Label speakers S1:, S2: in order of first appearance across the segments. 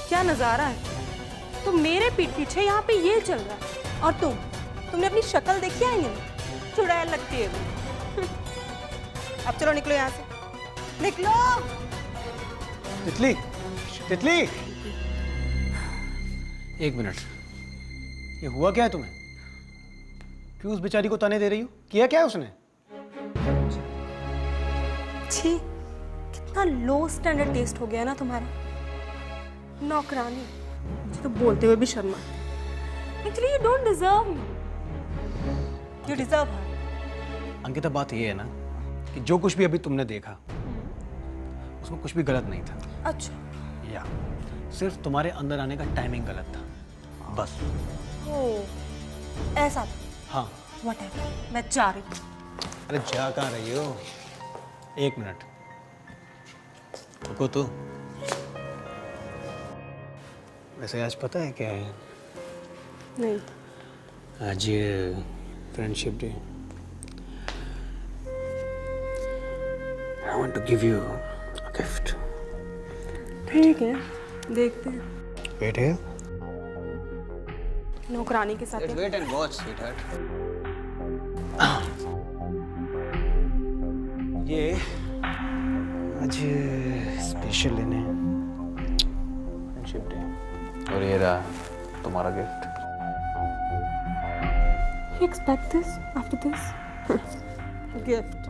S1: क्या नजारा है। तो मेरे पीठ पीछे यहाँ पे ये चल रहा है और तुमने अपनी शक्ल देखी है नहीं? चुड़ैल लगती है। अब चलो निकलो यहाँ से, निकलो।
S2: तितली, तितली, एक मिनट, ये हुआ क्या है तुम्हें? क्यों उस बेचारी को ताने दे रही हो? किया क्या है उसने?
S1: छी, कितना लो स्टैंडर्ड टेस्ट हो गया ना तुम्हारा। नौकरानी, मुझे तो बोलते हुए भी शर्म आती है। Actually you don't deserve me, you deserve her.
S2: Ankita, बात ये है ना कि जो कुछ भी अभी तुमने देखा उसमें कुछ भी गलत नहीं था।
S1: अच्छा,
S2: या सिर्फ तुम्हारे अंदर आने का टाइमिंग गलत था, बस।
S1: ओह, ऐसा था?
S2: हाँ।
S1: व्हाटएवर, मैं जा रही हूँ।
S2: अरे जा कहाँ रही हो? एक मिनट रुको तो। वैसे आज पता है क्या है?
S1: नहीं।
S2: आज friendship day. I want to give you a gift.
S1: ठीक है, देखते हैं।
S2: वेट है।
S1: नौकरानी के साथ।
S2: Wait and watch sweetheart. ये आज स्पेशल दिन है, फ्रेंडशिप डे, और ये रहा तुम्हारा gift.
S1: You expect this after this? Gift.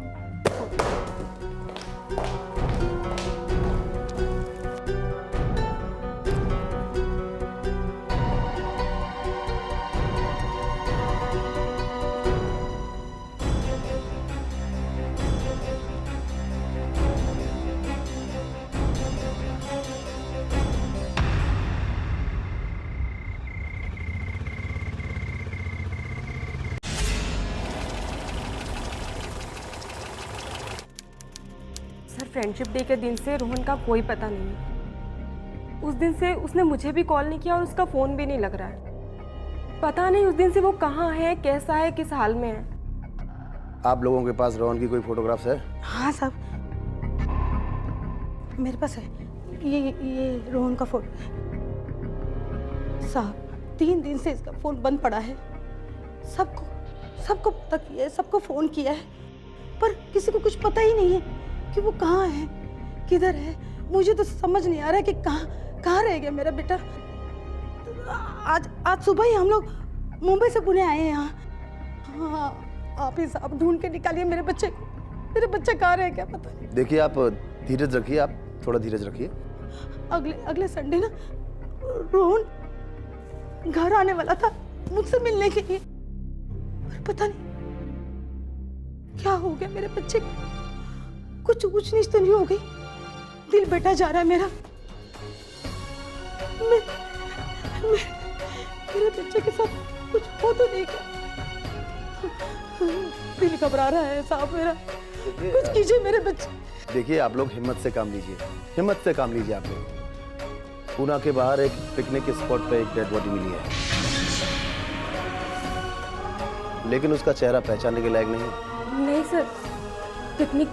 S1: Friendship day के दिन से रोहन का कोई पता नहीं। उस दिन से उसने मुझे भी कॉल नहीं किया और उसका फोन भी नहीं लग रहा है। पता नहीं उस दिन से वो कहाँ है, कैसा है, किस हाल में है।
S3: आप लोगों के पास रोहन की कोई फोटोग्राफ्स है?
S4: हाँ साहब, मेरे पास है। ये रोहन का फोन साहब। 3 दिन से इसका फोन बंद पड़ा है। सबको पता किया है, सबको फोन किया है, पर किसी को कुछ पता ही नहीं है कि वो कहाँ है, किधर है। मुझे तो समझ नहीं आ रहा है कि कहाँ रह गया मेरा बेटा। आज सुबह ही हम लोग मुंबई से पुणे आए हैं यहाँ। हाँ, आप ही साहब ढूंढ के निकालिए मेरे बच्चे को। मेरे बच्चे कहाँ रह गया पता नहीं।
S3: देखिए, आप धीरज रखिए, आप थोड़ा धीरज रखिए।
S4: अगले संडे ना रोहन घर आने वाला था मुझसे मिलने के लिए, पर पता नहीं क्या हो गया मेरे बच्चे को। कुछ ऊंच नीच तो नहीं हो गई? दिल बैठा जा रहा है मेरा। मेरे बच्चे के साथ कुछ हो तो नहीं क्या? दिल घबरा रहा है साहब मेरा। कुछ कीजिए मेरे बच्चे।
S3: देखिए, आप लोग हिम्मत से काम लीजिए, हिम्मत से काम लीजिए। आप लोग पूना के बाहर एक पिकनिक के स्पॉट पे एक डेड बॉडी मिली है, लेकिन उसका चेहरा पहचानने के लायक नहीं।
S1: नहीं सर, पिकनिक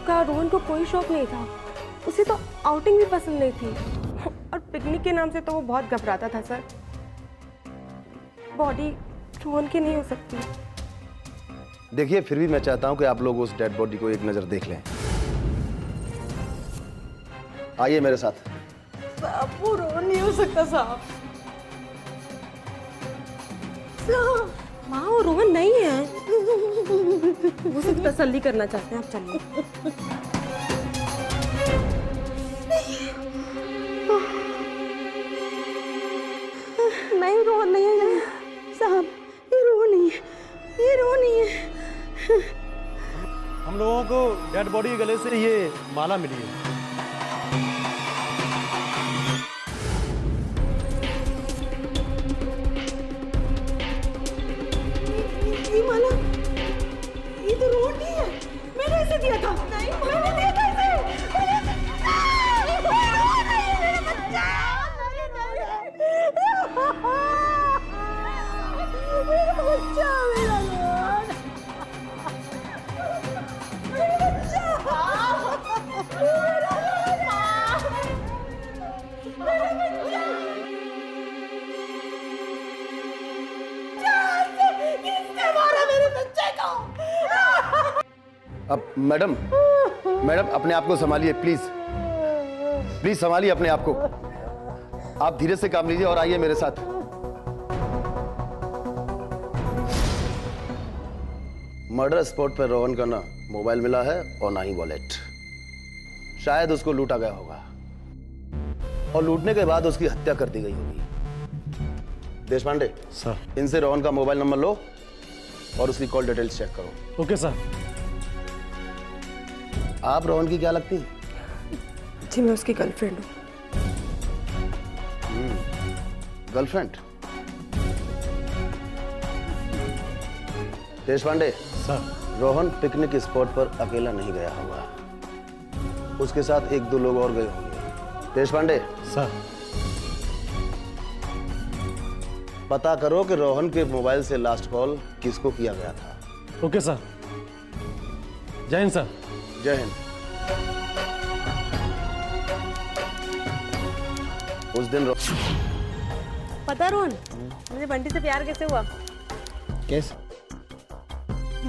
S1: का रोहन को कोई शौक नहीं था। उसे तो आउटिंग भी पसंद नहीं थी, और पिकनिक के नाम से तो वो बहुत घबराता था सर। बॉडी रोहन की नहीं हो सकती।
S3: देखिए, फिर भी मैं चाहता हूं कि आप लोग उस डेड बॉडी को एक नजर देख लें। आइए मेरे साथ।
S4: साहब, वो रोहन नहीं हो सकता साहब।
S1: माँ, वो रोहन नहीं है। वो सिर्फ तसल्ली करना चाहते हैं। आप चलिए।
S4: नहीं, रोहन नहीं है साहब। ये रोहन नहीं है, ये रोहन नहीं है।
S2: हम लोगों को डेड बॉडी के गले से ये माला मिली है।
S4: ये माला, ये तो रोहन नहीं है। मैंने इसे दिया था। नहीं, मैंने दिया था इसे। रोहन नहीं है मेरा बच्चा। मेरा बच्चा, मेरा रोहन, मेरा बच्चा, मेरा
S3: अब मैडम, मैडम अपने आप को संभालिए प्लीज, प्लीज संभालिए अपने आप को। आप धीरे से काम लीजिए और आइए मेरे साथ। मर्डर स्पॉट पर रोहन का ना मोबाइल मिला है और ना ही वॉलेट। शायद उसको लूटा गया होगा और लूटने के बाद उसकी हत्या कर दी गई होगी। देशपांडे
S2: सर।
S3: इनसे रोहन का मोबाइल नंबर लो और उसकी कॉल डिटेल्स चेक करो।
S2: Okay sir.
S3: आप रोहन की क्या लगती है?
S1: जी मैं उसकी गर्लफ्रेंड हूँ।
S3: Girlfriend? Deshpande
S2: sir.
S3: Rohan picnic spot पर अकेला नहीं गया होगा, उसके साथ एक दो लोग और गए होंगे। देशपांडे
S2: सर।
S3: पता करो कि रोहन के मोबाइल से लास्ट कॉल किसको किया गया था।
S2: Okay sir. जय हिंद सर।
S3: जय हिंद। उस दिन
S1: पता है रोहन, मुझे बंटी से प्यार कैसे हुआ?
S2: कैसे?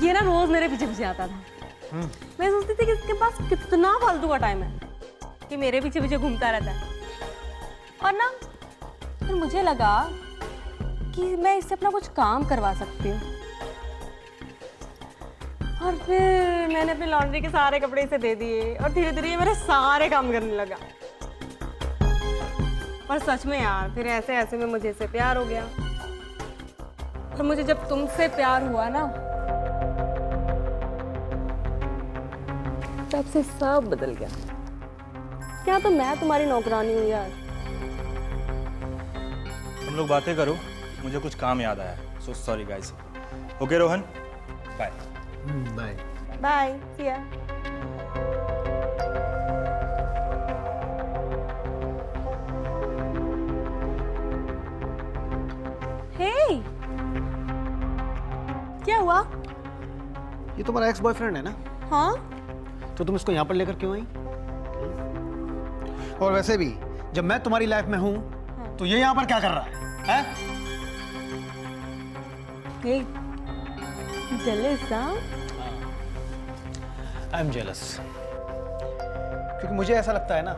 S1: ये ना रोज मेरे पीछे पीछे आता था। मैं सोचती थी कि इसके पास कितना फालतू का टाइम है कि मेरे पीछे पीछे घूमता रहता है। और ना फिर मुझे लगा कि मैं इससे अपना कुछ काम करवा सकती हूँ। और फिर मैंने अपनी लॉन्ड्री के सारे कपड़े इसे दे दिए और धीरे धीरे ये मेरे सारे काम करने लगा। और सच में यार फिर ऐसे ऐसे में मुझे इससे प्यार हो गया। और मुझे जब तुमसे प्यार हुआ ना, तब से सब बदल गया। क्या तो मैं तुम्हारी नौकरानी हूँ यार।
S5: तुम लोग बातें करो, मुझे कुछ काम याद आया। So sorry guys. Okay Rohan, bye.
S2: Bye.
S1: Bye, see ya. Hey, क्या हुआ?
S2: ये तुम्हारा एक्स बॉयफ्रेंड है ना?
S1: हाँ?
S2: तो तुम इसको यहाँ पर लेकर क्यों आई? और वैसे भी जब मैं तुम्हारी लाइफ में हूँ तो ये यहाँ पर क्या कर रहा है?
S1: हे, jealous, हाँ?
S2: आई एम जेलस, क्योंकि मुझे ऐसा लगता है ना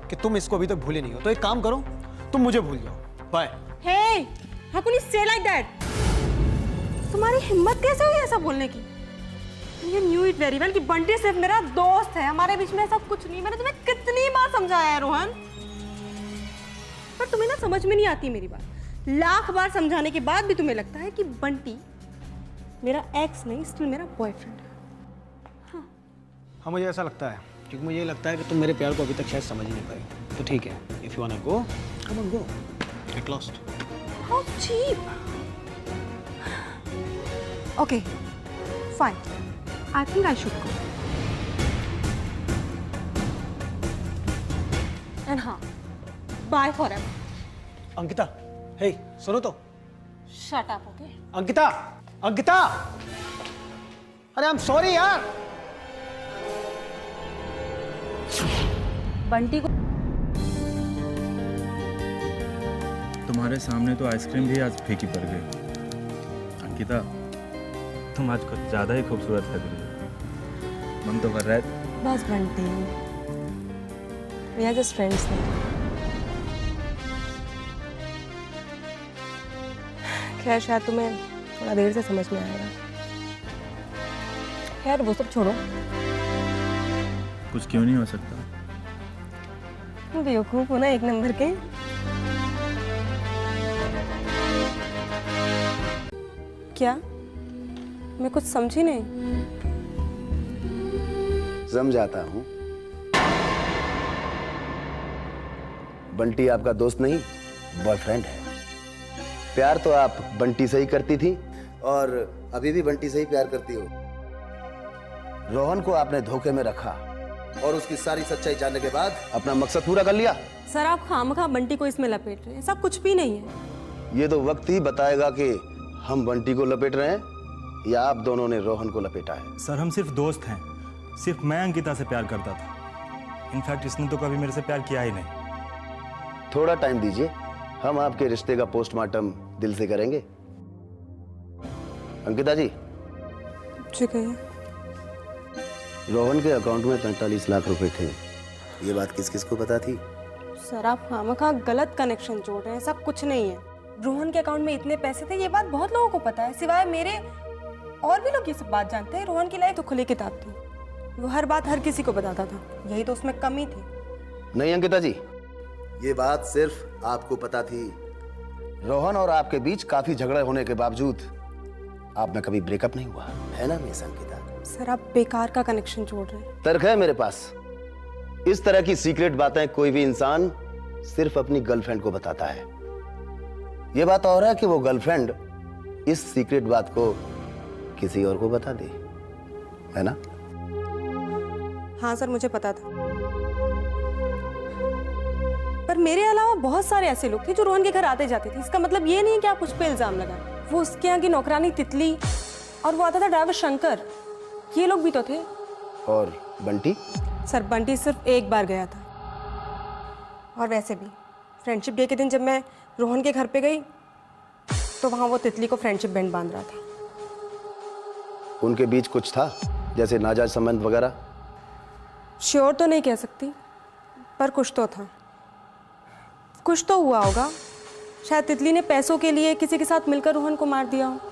S2: कि तुम इसको अभी तक भूले नहीं हो। तो एक काम करो, तुम मुझे भूल जाओ। Bye.
S1: Hey, how can you say like that? तुम्हारी हिम्मत कैसे हुई ऐसा बोलने की? You knew it very well कि बंटी सिर्फ मेरा दोस्त है, हमारे बीच में ऐसा कुछ नहीं। मैंने तुम्हें कितनी बार समझाया है रोहन, पर तुम्हें ना समझ में नहीं आती मेरी बात। लाख बार समझाने के बाद भी तुम्हें लगता है कि बंटी मेरा एक्स नहीं, स्टिल मेरा बॉयफ्रेंड है।
S2: हाँ मुझे ऐसा लगता है, क्योंकि मुझे लगता है कि तुम मेरे प्यार को अभी तक शायद समझ नहीं पाई। तो ठीक है, if you want to go, come on go, get lost.
S1: How cheap. Okay, fine. I think I should go. And हाँ, bye forever.
S2: अंकिता, हे, सुनो तो।
S1: Shut up, okay?
S2: Ankita, Ankita, अरे आई एम सॉरी यार।
S1: बंटी को
S5: तुम्हारे सामने तो आइसक्रीम भी आज फीकी पड़ गई। अंकिता, तुम आज कुछ ज्यादा ही खूबसूरत लग रही हो। मन तो कर रहा है।
S1: बस Bunty, we are just friends now. खैर शायद तुम्हें थोड़ा देर से समझ में आएगा। खैर वो सब छोड़ो।
S5: कुछ क्यों नहीं हो सकता?
S1: तुम बेवकूफ हो ना एक नंबर के। क्या? मैं कुछ समझी नहीं।
S3: समझाता हूं। बंटी आपका दोस्त नहीं, बॉयफ्रेंड है। प्यार तो आप बंटी से ही करती थी और अभी भी बंटी से ही प्यार करती हो। रोहन को आपने धोखे में रखा और उसकी सारी सच्चाई जानने के बाद अपना मकसद पूरा कर लिया।
S1: सर आप खामखा बंटी को इसमें लपेट रहे हैं, ऐसा कुछ भी नहीं है।
S3: ये तो वक्त ही बताएगा कि हम बंटी को लपेट रहे हैं या आप दोनों ने रोहन को लपेटा है।
S5: सर हम सिर्फ दोस्त हैं। सिर्फ मैं अंकिता से प्यार करता था। इनफैक्ट इसने तो कभी मेरे से प्यार किया ही नहीं।
S3: थोड़ा टाइम दीजिए, हम आपके रिश्ते का पोस्टमार्टम दिल से करेंगे। अंकिता जी,
S1: ठीक है,
S3: रोहन के अकाउंट में 45 लाख रुपए थे। ये बात किस किस को पता थी?
S1: सर आप खामखा गलत कनेक्शन जोड़ रहे हैं, ऐसा कुछ नहीं है। रोहन के अकाउंट में इतने पैसे थे, ये बात बहुत लोगों को पता है, सिवाय मेरे और भी लोग ये सब बात जानते हैं। रोहन की लाइफ तो खुली किताब थी, वो हर बात हर किसी को बताता था, यही तो उसमें कमी थी।
S3: नहीं अंकिता जी, ये बात सिर्फ आपको पता थी। रोहन और आपके बीच काफी झगड़े होने के बावजूद आप में कभी ब्रेकअप नहीं हुआ, है ना मिस अंकिता?
S1: सर आप बेकार का कनेक्शन जोड़ रहे हैं।
S3: तर्क है मेरे पास। इस तरह की सीक्रेट बातें कोई भी इंसान सिर्फ अपनी गर्लफ्रेंड को बताता है। यह बात और है कि वो गर्लफ्रेंड इस सीक्रेट बात को किसी और को बता दे, है ना?
S1: हाँ सर मुझे पता था, पर मेरे अलावा बहुत सारे ऐसे लोग थे जो रोहन के घर आते जाते थे। इसका मतलब ये नहीं कि आप उस पर इल्जाम लगाएं। वो उसके यहाँ की नौकरानी तितली और वो आता था ड्राइवर शंकर, ये लोग भी तो थे।
S3: और बंटी?
S1: सर बंटी सिर्फ एक बार गया था, और वैसे भी फ्रेंडशिप डे के दिन जब मैं रोहन के घर पे गई तो वहाँ वो तितली को फ्रेंडशिप बैंड बांध रहा था।
S3: उनके बीच कुछ था, जैसे नाजायज संबंध वगैरह?
S1: श्योर तो नहीं कह सकती, पर कुछ तो था, कुछ तो हुआ होगा। शायद तितली ने पैसों के लिए किसी के साथ मिलकर रोहन को मार दिया हो।